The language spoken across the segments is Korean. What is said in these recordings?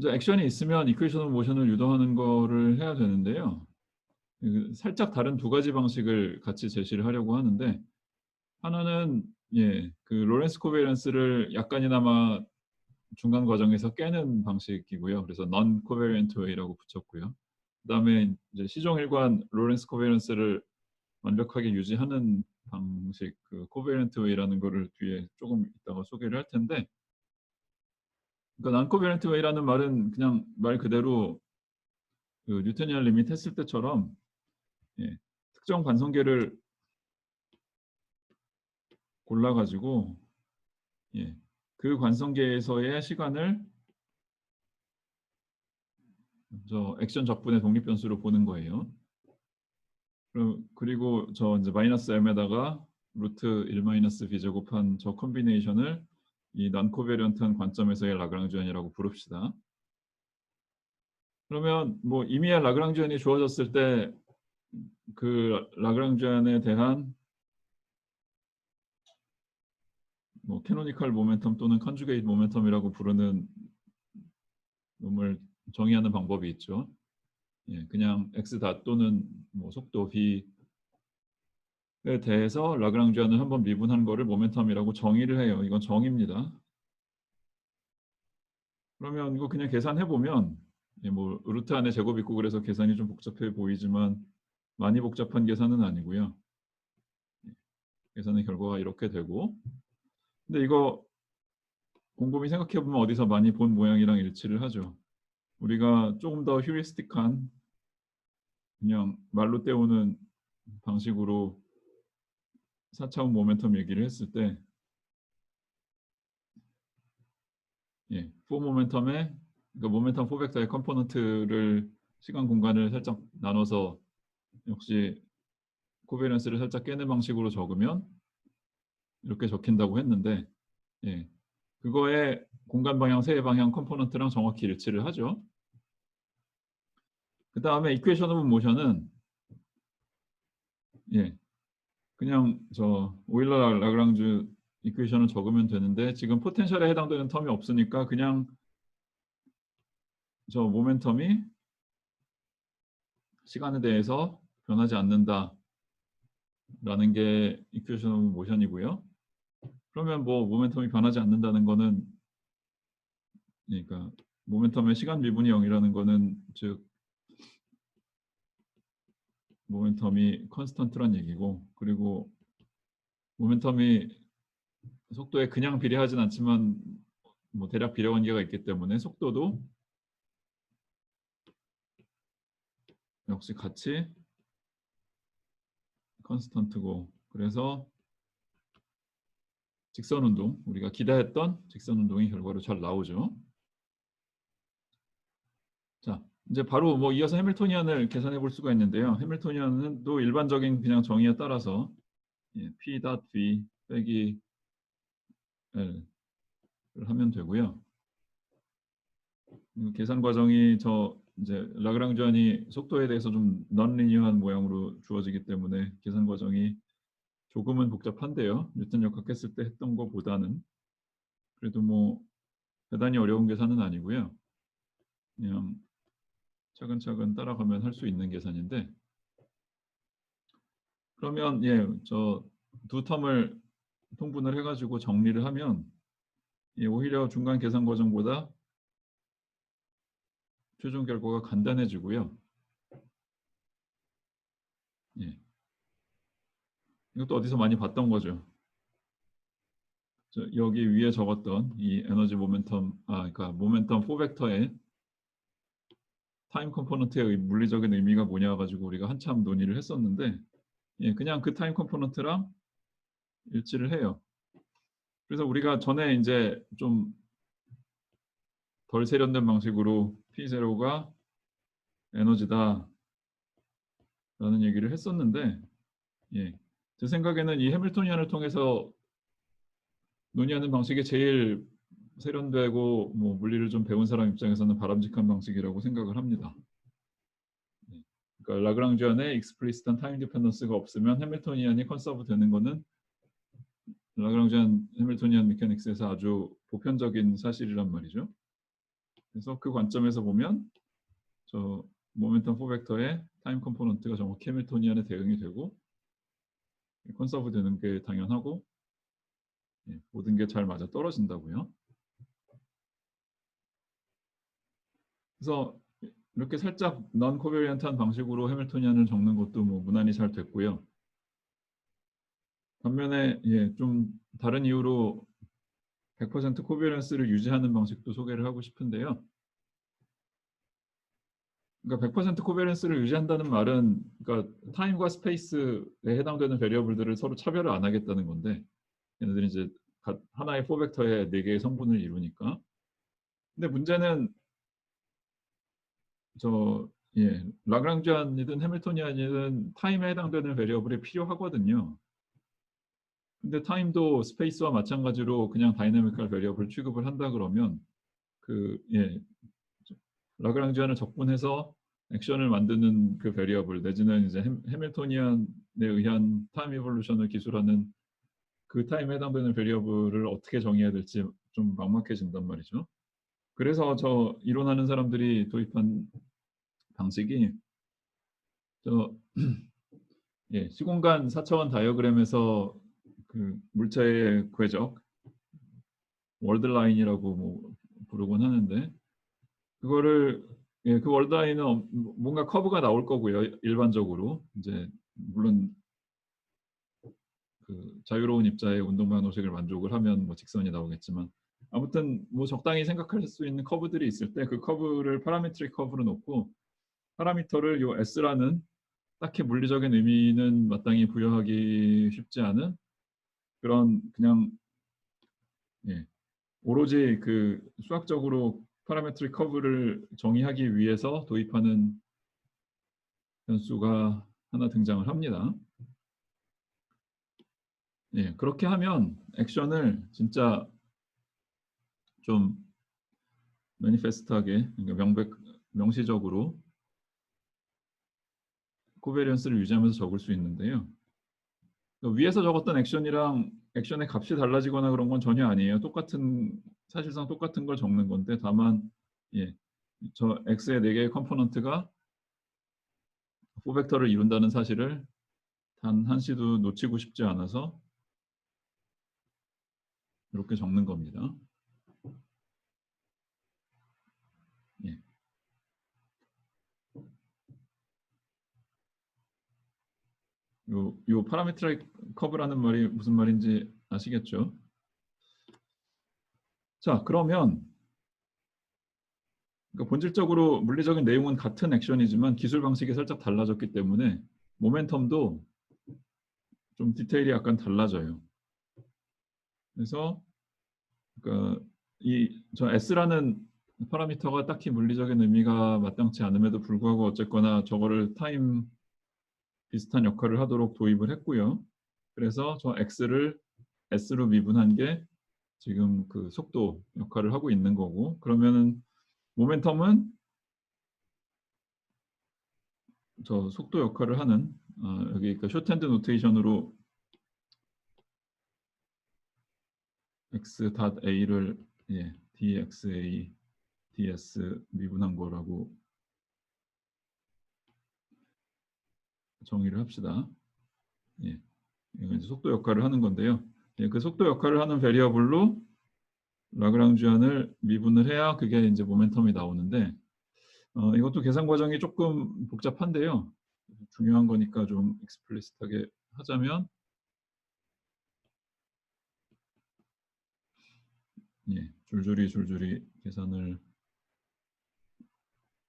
이제 액션이 있으면 이퀘이션 오브 모션을 유도하는 거를 해야 되는데요. 살짝 다른 두 가지 방식을 같이 제시를 하려고 하는데, 하나는 그 로렌스 코베런스를 약간이나마 중간 과정에서 깨는 방식이고요. 그래서 non covariant way라고 붙였고요. 그다음에 이제 시종일관 로렌스 코베런스를 완벽하게 유지하는 방식, 그 코베런트 웨이라는 거를 뒤에 조금 이따가 소개를 할 텐데, 그러니까 non covariant way라는 말은 그냥 말 그대로 그 뉴턴이안 리미트 했을 때처럼 특정 관성계를 골라 가지고 그 관성계에서의 시간을 저 액션 적분의 독립 변수로 보는 거예요. 그리고 저 이제 마이너스 m에다가 루트 1 마이너스 b 제곱한 저 콤비네이션을 이 non 코베런트한 관점에서의 라그랑주안이라고 부릅시다. 그러면 뭐 임의의 라그랑주안이 주어졌을 때 그 라그랑주안에 대한 뭐 캐노니컬 모멘텀 또는 컨주게이트 모멘텀이라고 부르는 놈을 정의하는 방법이 있죠. 그냥 x 닷 또는 뭐 속도 v에 대해서 라그랑주안을 한번 미분한 거를 모멘텀이라고 정의를 해요. 이건 정의입니다. 그러면 이거 그냥 계산해 보면 뭐 루트 안에 제곱 있고 그래서 계산이 좀 복잡해 보이지만 많이 복잡한 계산은 아니고요. 계산의 결과가 이렇게 되고, 근데 이거 곰곰이 생각해 보면 어디서 많이 본 모양이랑 일치를 하죠. 우리가 조금 더 휴리스틱한 그냥 말로 때우는 방식으로 4차원 모멘텀 얘기를 했을 때 4 모멘텀에, 그러니까 모멘텀 4벡터의 컴포넌트를 시간 공간을 살짝 나눠서 역시 코베런스를 살짝 깨는 방식으로 적으면 이렇게 적힌다고 했는데, 그거의 공간 방향, 세의 방향 컴포넌트랑 정확히 일치를 하죠. 그 다음에 이퀘이션 오브 모션은 그냥 저 오일러 라그랑주 이퀘이션을 적으면 되는데, 지금 포텐셜에 해당되는 텀이 없으니까 그냥 저 모멘텀이 시간에 대해서 변하지 않는다라는 게 이퀘이션 오브 모션이고요. 그러면 뭐 모멘텀이 변하지 않는다는 거는, 그러니까 모멘텀의 시간 미분이 0이라는 거는 즉 모멘텀이 컨스턴트란 얘기고, 그리고 모멘텀이 속도에 그냥 비례하진 않지만 뭐 대략 비례 관계가 있기 때문에 속도도 역시 같이 컨스턴트고, 그래서 직선 운동, 우리가 기대했던 직선 운동이 결과로 잘 나오죠. 자, 이제 바로 뭐 이어서 해밀토니안을 계산해 볼 수가 있는데요. 해밀토니안은 또 일반적인 그냥 정의에 따라서 P.V 빼기 L을 하면 되고요. 계산 과정이 저 이제 라그랑주안이 속도에 대해서 좀 non-linear한 모양으로 주어지기 때문에 계산 과정이 조금은 복잡한데요. 뉴턴 역학했을 때 했던 것보다는 그래도 뭐 대단히 어려운 계산은 아니고요. 그냥 차근차근 따라가면 할 수 있는 계산인데, 그러면 저 두 텀을 통분을 해가지고 정리를 하면 오히려 중간 계산 과정보다 최종 결과가 간단해지고요. 이것도 어디서 많이 봤던 거죠. 여기 위에 적었던 이 에너지 모멘텀, 그러니까 모멘텀 4벡터의 타임 컴포넌트의 물리적인 의미가 뭐냐 가지고 우리가 한참 논의를 했었는데, 그냥 그 타임 컴포넌트랑 일치를 해요. 그래서 우리가 전에 이제 좀 덜 세련된 방식으로 P0가 에너지다 라는 얘기를 했었는데, 제 생각에는 이 해밀토니안을 통해서 논의하는 방식이 제일 세련되고 뭐 물리를 좀 배운 사람 입장에서는 바람직한 방식이라고 생각을 합니다. 그러니까 라그랑주안의 익스플리시트한 타임 디펜던스가 없으면 해밀토니안이 컨서브 되는 거는 라그랑주안 해밀토니안 메카닉스에서 아주 보편적인 사실이란 말이죠. 그래서 그 관점에서 보면 저 모멘텀 4벡터의 타임 컴포넌트가 정확히 해밀토니안에 대응이 되고 컨서브 되는 게 당연하고 모든 게 잘 맞아 떨어진다고요. 그래서 이렇게 살짝 넌 코베리언트한 방식으로 해밀토니안을 적는 것도 뭐 무난히 잘 됐고요. 반면에 좀 다른 이유로 100% 코베런스를 유지하는 방식도 소개를 하고 싶은데요. 그러니까 100% 코베런스를 유지한다는 말은 그러니까 타임과 스페이스에 해당되는 베리어블들을 서로 차별을 안 하겠다는 건데 얘네들이 이제 하나의 4벡터의 4개의 성분을 이루니까. 근데 문제는 라그랑지안이든 해밀토니안이든 타임에 해당되는 베리어블이 필요하거든요. 근데 타임도 스페이스와 마찬가지로 그냥 다이내미컬 베리어블 취급을 한다 그러면 라그랑지안을 적분해서 액션을 만드는 그 베리어블 내지는 이제 해밀토니안에 의한 타임 이볼루션을 기술하는 그 타임에 해당되는 베리어블을 어떻게 정의해야 될지 좀 막막해진단 말이죠. 그래서 저 이론하는 사람들이 도입한 방식이 시공간 4차원 다이어그램에서 그 물체의 궤적 월드라인이라고 뭐 부르곤 하는데 그거를 그 월드라인은 뭔가 커브가 나올 거고요. 일반적으로 이제 물론 그 자유로운 입자의 운동 방정식을 만족을 하면 뭐 직선이 나오겠지만 아무튼 뭐 적당히 생각할 수 있는 커브들이 있을 때 그 커브를 파라메트릭 커브로 놓고 파라미터를 요 S라는 딱히 물리적인 의미는 마땅히 부여하기 쉽지 않은 그런 그냥 오로지 그 수학적으로 파라메트릭 커브를 정의하기 위해서 도입하는 변수가 하나 등장을 합니다. 그렇게 하면 액션을 진짜 좀 매니페스트하게 그러니까 명시적으로 코베리언스를 유지하면서 적을 수 있는데요. 위에서 적었던 액션이랑 액션의 값이 달라지거나 그런 건 전혀 아니에요. 사실상 똑같은 걸 적는 건데 다만 저 X의 4개의 컴포넌트가 4벡터를 이룬다는 사실을 단 한시도 놓치고 싶지 않아서 이렇게 적는 겁니다. 요 파라메트릭 커브라는 말이 무슨 말인지 아시겠죠? 자, 그러면 그러니까 본질적으로 물리적인 내용은 같은 액션이지만 기술 방식이 살짝 달라졌기 때문에 모멘텀도 좀 디테일이 약간 달라져요. 그래서 그러니까 저 S라는 파라미터가 딱히 물리적인 의미가 마땅치 않음에도 불구하고 어쨌거나 저거를 타임 비슷한 역할을 하도록 도입을 했고요. 그래서 저 X를 S로 미분한 게 지금 그 속도 역할을 하고 있는 거고 그러면은 모멘텀은 저 속도 역할을 하는 여기 그 쇼트핸드 노테이션으로 x.a를 dxa ds 미분한 거라고 정의를 합시다. 이건 이제 속도 역할을 하는 건데요. 그 속도 역할을 하는 베리어블로 라그랑지안을 미분을 해야 그게 이제 모멘텀이 나오는데 이것도 계산 과정이 조금 복잡한데요. 중요한 거니까 좀 익스플리시트하게 하자면 줄줄이 계산을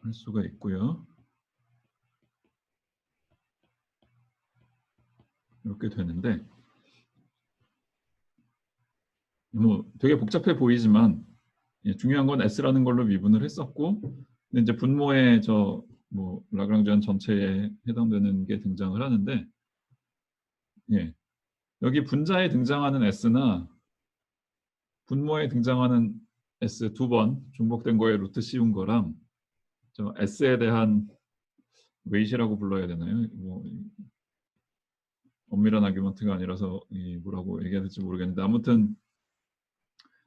할 수가 있고요. 이렇게 되는데 뭐 되게 복잡해 보이지만 중요한 건 S라는 걸로 미분을 했었고 근데 이제 분모의 뭐 라그랑지안 전체에 해당되는 게 등장을 하는데 여기 분자에 등장하는 S나 분모에 등장하는 S 두 번 중복된 거에 루트 씌운 거랑 저 S에 대한 웨이시라고 불러야 되나요? 뭐 엄밀한 아규먼트가 아니라서 뭐라고 얘기해야 될지 모르겠는데 아무튼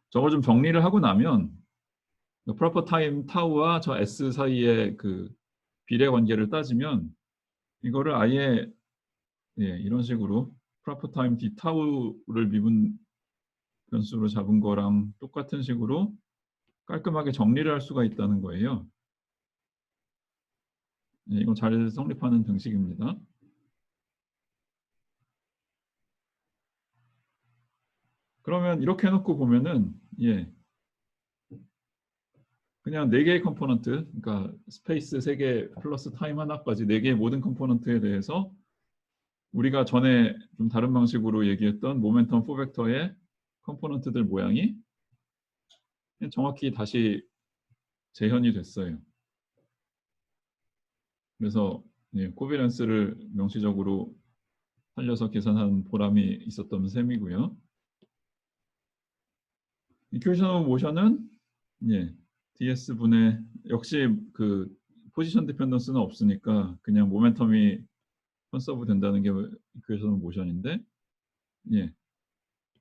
저걸 좀 정리를 하고 나면 프로퍼 타임 타우와 저 S 사이의 그 비례 관계를 따지면 이거를 아예 이런 식으로 프로퍼 타임 D 타우를 미분 변수로 잡은 거랑 똑같은 식으로 깔끔하게 정리를 할 수가 있다는 거예요. 이건 잘 성립하는 등식입니다. 그러면 이렇게 해 놓고 보면은 그냥 4개의 컴포넌트, 그러니까 스페이스 3개 플러스 타임 하나까지 4개의 모든 컴포넌트에 대해서 우리가 전에 좀 다른 방식으로 얘기했던 모멘텀 4벡터의 컴포넌트들 모양이 정확히 다시 재현이 됐어요. 그래서 코비런스를 명시적으로 살려서 계산한 보람이 있었던 셈이고요. 이퀘이션 오브 모션은 ds분의 역시 그 포지션 디펜던스는 없으니까 그냥 모멘텀이 컨서브 된다는 게 이퀘이션 오브 모션인데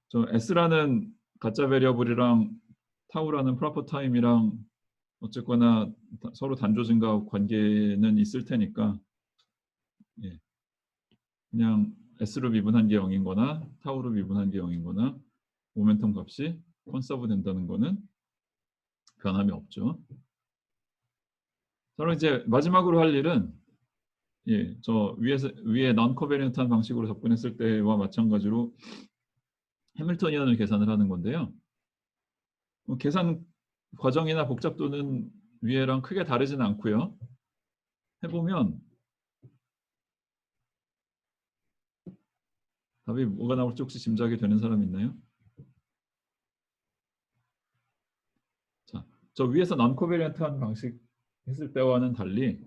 저 s라는 가짜 베리어블이랑 타우라는 프로퍼 타임이랑 어쨌거나 서로 단조증가 관계는 있을 테니까 그냥 s로 미분한 게 0인 거나 타우로 미분한 게 0인 거나 모멘텀 값이 컨서브 된다는 거는 변함이 없죠. 저는 이제 마지막으로 할 일은 저 위에 non 코베리언트한 방식으로 접근했을 때와 마찬가지로 해밀토니언을 계산을 하는 건데요. 계산 과정이나 복잡도는 위에랑 크게 다르진 않고요. 해보면 답이 뭐가 나올지 혹시 짐작이 되는 사람 있나요? 자, 저 위에서 non 코베리언트한 방식 했을 때와는 달리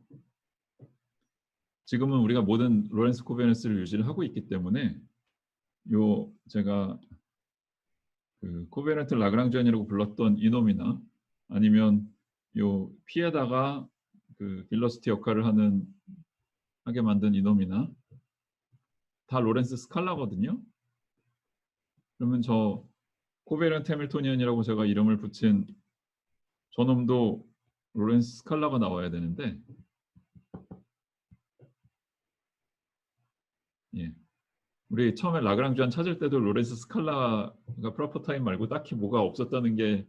지금은 우리가 모든 로렌스 코베리언스를 유지를 하고 있기 때문에 제가 그 코베리언트 라그랑지안이라고 불렀던 이놈이나 아니면 P에다가 그 빌러시티 역할을 하게 만든 이놈이나 다 로렌스 스칼라거든요. 그러면 저 코베리언트 해밀토니언이라고 제가 이름을 붙인 저놈도 로렌스 스칼라가 나와야 되는데 우리 처음에 라그랑지안 찾을 때도 로렌스 스칼라가 프로퍼 타임 말고 딱히 뭐가 없었다는 게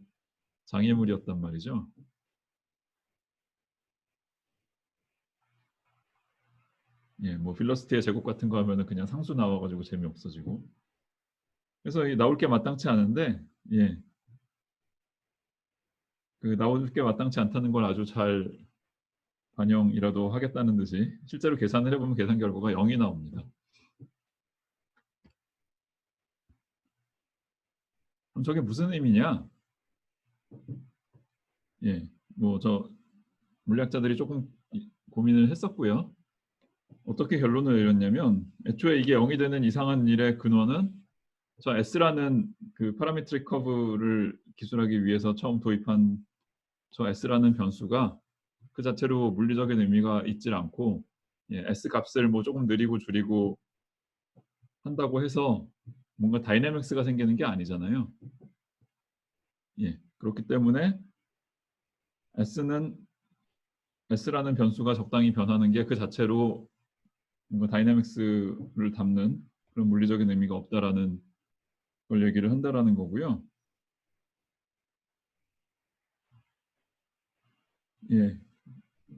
장애물이었단 말이죠. 뭐 빌러시티의 제곱 같은 거 하면은 그냥 상수 나와가지고 재미없어지고. 그래서 나올 게 마땅치 않은데, 그 나올 게 마땅치 않다는 걸 아주 잘 반영이라도 하겠다는 듯이 실제로 계산을 해보면 계산 결과가 0이 나옵니다. 그럼 저게 무슨 의미냐? 뭐 저 물리학자들이 조금 고민을 했었고요. 어떻게 결론을 내렸냐면 애초에 이게 0이 되는 이상한 일의 근원은 저 S라는 그 파라메트릭 커브를 기술하기 위해서 처음 도입한 저 S라는 변수가 그 자체로 물리적인 의미가 있질 않고 S 값을 뭐 조금 느리고 줄이고 한다고 해서 뭔가 다이내믹스가 생기는 게 아니잖아요. 그렇기 때문에 S라는 변수가 적당히 변하는 게 그 자체로 뭔가 다이내믹스를 담는 그런 물리적인 의미가 없다라는 걸 얘기를 한다라는 거고요.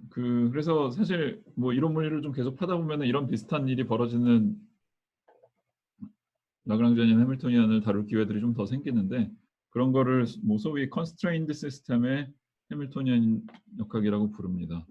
그래서 사실 뭐 이론 물리를 좀 계속 하다 보면 이런 비슷한 일이 벌어지는 라그랑지안이나 해밀토니안을 다룰 기회들이 좀 더 생기는데 그런 거를 뭐 소위 constrained 시스템의 해밀토니안 역학이라고 부릅니다.